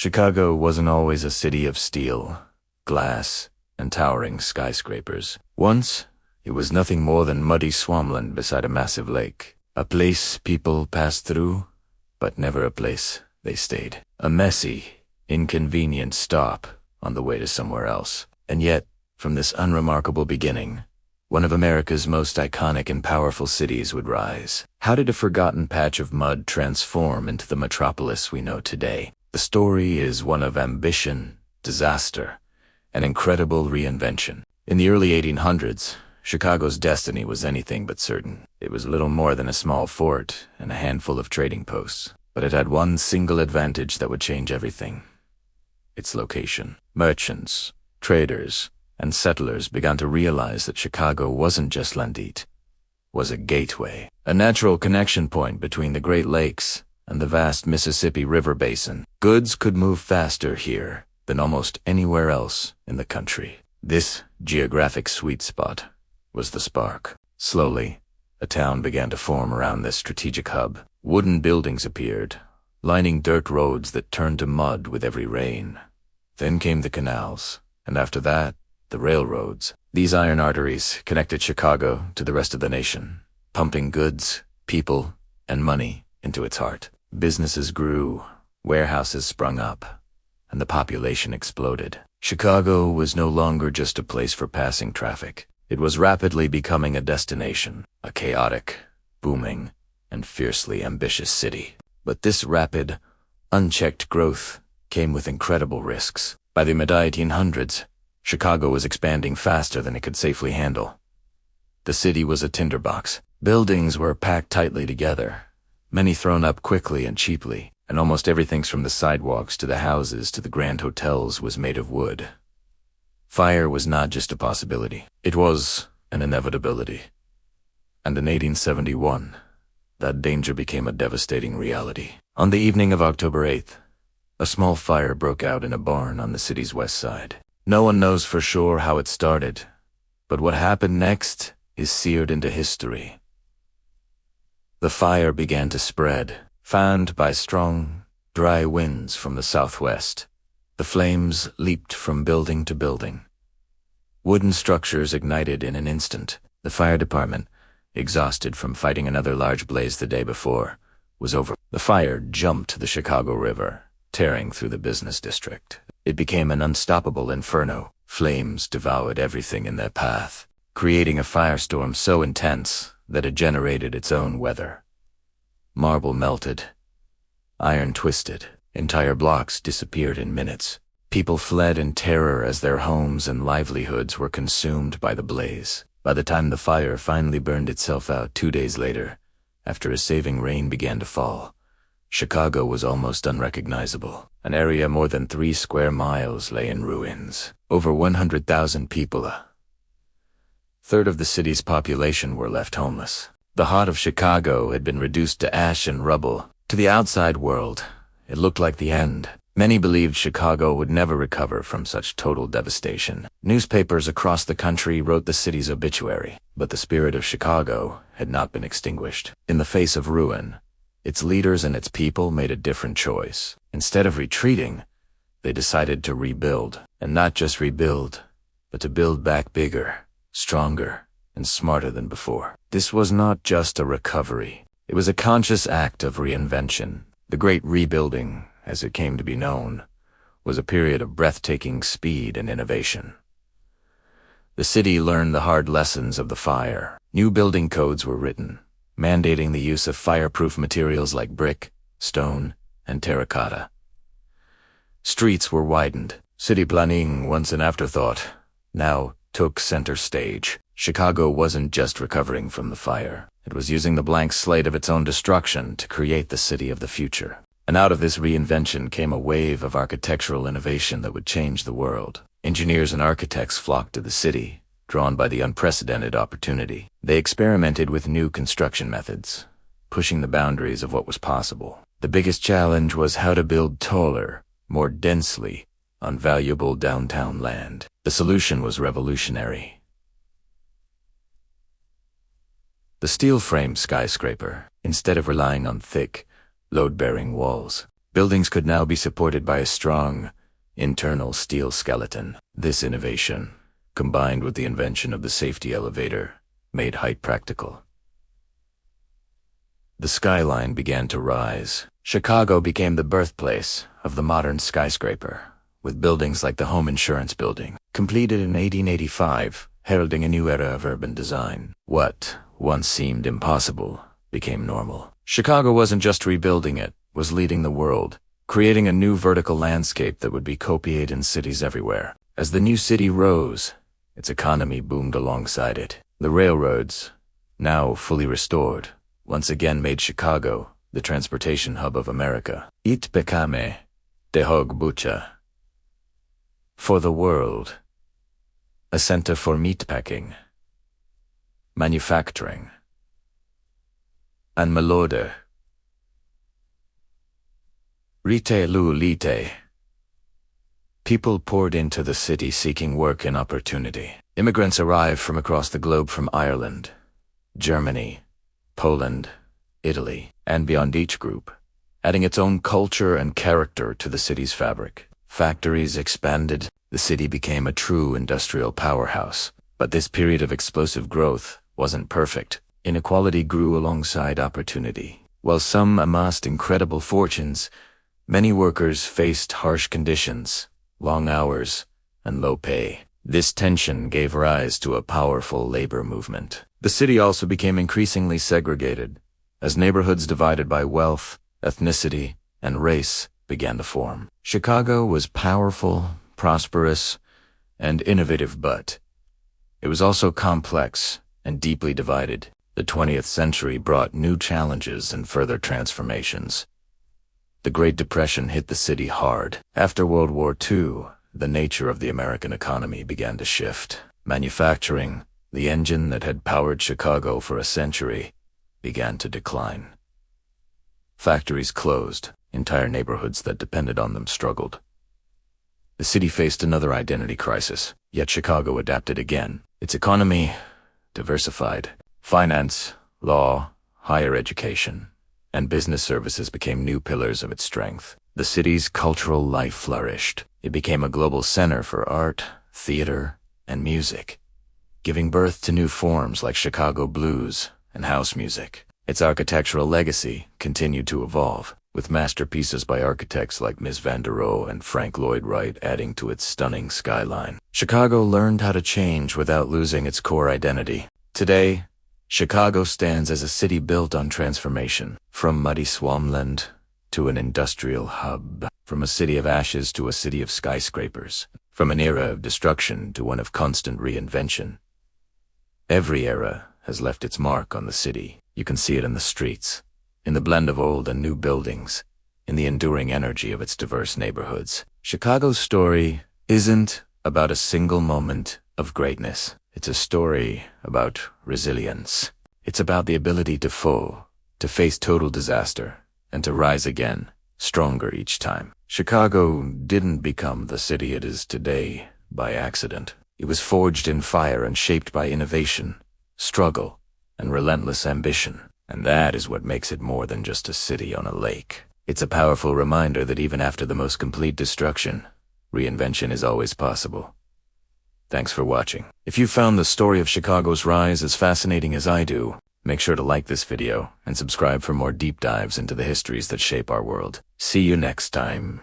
Chicago wasn't always a city of steel, glass, and towering skyscrapers. Once, it was nothing more than muddy swampland beside a massive lake. A place people passed through, but never a place they stayed. A messy, inconvenient stop on the way to somewhere else. And yet, from this unremarkable beginning, one of America's most iconic and powerful cities would rise. How did a forgotten patch of mud transform into the metropolis we know today? The story is one of ambition, disaster, and incredible reinvention. In the early 1800s, Chicago's destiny was anything but certain. It was little more than a small fort and a handful of trading posts. But it had one single advantage that would change everything: its location. Merchants, traders, and settlers began to realize that Chicago wasn't just Landit, was a gateway, a natural connection point between the Great Lakes and the vast Mississippi River basin. Goods could move faster here than almost anywhere else in the country. This geographic sweet spot was the spark. Slowly, a town began to form around this strategic hub. Wooden buildings appeared, lining dirt roads that turned to mud with every rain. Then came the canals, and after that, the railroads. These iron arteries connected Chicago to the rest of the nation, pumping goods, people, and money into its heart. Businesses grew, warehouses sprung up, and the population exploded. Chicago was no longer just a place for passing traffic. It was rapidly becoming a destination, a chaotic, booming, and fiercely ambitious city. But this rapid, unchecked growth came with incredible risks. By the mid-1800s, Chicago was expanding faster than it could safely handle. The city was a tinderbox. Buildings were packed tightly together, many thrown up quickly and cheaply, and almost everything from the sidewalks to the houses to the grand hotels was made of wood. Fire was not just a possibility, it was an inevitability. And in 1871, that danger became a devastating reality. On the evening of October 8th, a small fire broke out in a barn on the city's west side. No one knows for sure how it started, but what happened next is seared into history. The fire began to spread, fanned by strong, dry winds from the southwest. The flames leaped from building to building. Wooden structures ignited in an instant. The fire department, exhausted from fighting another large blaze the day before, was over. The fire jumped the Chicago River, tearing through the business district. It became an unstoppable inferno. Flames devoured everything in their path, creating a firestorm so intense that it generated its own weather. Marble melted, iron twisted, entire blocks disappeared in minutes. People fled in terror as their homes and livelihoods were consumed by the blaze. By the time the fire finally burned itself out 2 days later, after a saving rain began to fall, Chicago was almost unrecognizable. An area more than 3 square miles lay in ruins. Over 100,000 people, a third of the city's population, were left homeless. The heart of Chicago had been reduced to ash and rubble. To the outside world, it looked like the end. Many believed Chicago would never recover from such total devastation. Newspapers across the country wrote the city's obituary, but the spirit of Chicago had not been extinguished. In the face of ruin, its leaders and its people made a different choice. Instead of retreating, they decided to rebuild. And not just rebuild, but to build back bigger, stronger, and smarter than before. This was not just a recovery. It was a conscious act of reinvention. The Great Rebuilding, as it came to be known, was a period of breathtaking speed and innovation. The city learned the hard lessons of the fire. New building codes were written, mandating the use of fireproof materials like brick, stone, and terracotta. Streets were widened. City planning, once an afterthought, now took center stage. Chicago wasn't just recovering from the fire. It was using the blank slate of its own destruction to create the city of the future. And out of this reinvention came a wave of architectural innovation that would change the world. Engineers and architects flocked to the city, drawn by the unprecedented opportunity. They experimented with new construction methods, pushing the boundaries of what was possible. The biggest challenge was how to build taller, more densely, on valuable downtown land. The solution was revolutionary. The steel-framed skyscraper, instead of relying on thick, load-bearing walls, Buildings could now be supported by a strong, internal steel skeleton. This innovation, combined with the invention of the safety elevator, made height practical. The skyline began to rise. Chicago became the birthplace of the modern skyscraper, with buildings like the Home Insurance Building, completed in 1885, heralding a new era of urban design. What once seemed impossible became normal. Chicago wasn't just rebuilding it, was leading the world, creating a new vertical landscape that would be copied in cities everywhere. As the new city rose, its economy boomed alongside it. The railroads, now fully restored, once again made Chicago the transportation hub of America. It became Tehog Bucha. For the world, a center for meatpacking, manufacturing, and melode. Rite lu lite. People poured into the city seeking work and opportunity. Immigrants arrived from across the globe, from Ireland, Germany, Poland, Italy, and beyond, each group adding its own culture and character to the city's fabric. Factories expanded. The city became a true industrial powerhouse. But this period of explosive growth wasn't perfect. Inequality grew alongside opportunity. While some amassed incredible fortunes, many workers faced harsh conditions, long hours, and low pay. This tension gave rise to a powerful labor movement. The city also became increasingly segregated, as neighborhoods divided by wealth, ethnicity, and race began to form. Chicago was powerful, prosperous, and innovative, but it was also complex and deeply divided. The 20th century brought new challenges and further transformations. The Great Depression hit the city hard. After World War II, the nature of the American economy began to shift. Manufacturing, the engine that had powered Chicago for a century, began to decline. Factories closed. Entire neighborhoods that depended on them struggled. The city faced another identity crisis, yet Chicago adapted again. Its economy diversified. Finance, law, higher education, and business services became new pillars of its strength. The city's cultural life flourished. It became a global center for art, theater, and music, giving birth to new forms like Chicago blues and house music. Its architectural legacy continued to evolve, with masterpieces by architects like Mies van der Rohe and Frank Lloyd Wright adding to its stunning skyline. Chicago learned how to change without losing its core identity. Today, Chicago stands as a city built on transformation, from muddy swampland to an industrial hub, from a city of ashes to a city of skyscrapers, from an era of destruction to one of constant reinvention. Every era has left its mark on the city. You can see it in the streets, in the blend of old and new buildings, in the enduring energy of its diverse neighborhoods. Chicago's story isn't about a single moment of greatness. It's a story about resilience. It's about the ability to fall, to face total disaster, and to rise again, stronger each time. Chicago didn't become the city it is today by accident. It was forged in fire and shaped by innovation, struggle, and relentless ambition. And that is what makes it more than just a city on a lake. It's a powerful reminder that even after the most complete destruction, reinvention is always possible. Thanks for watching. If you found the story of Chicago's rise as fascinating as I do, make sure to like this video and subscribe for more deep dives into the histories that shape our world. See you next time.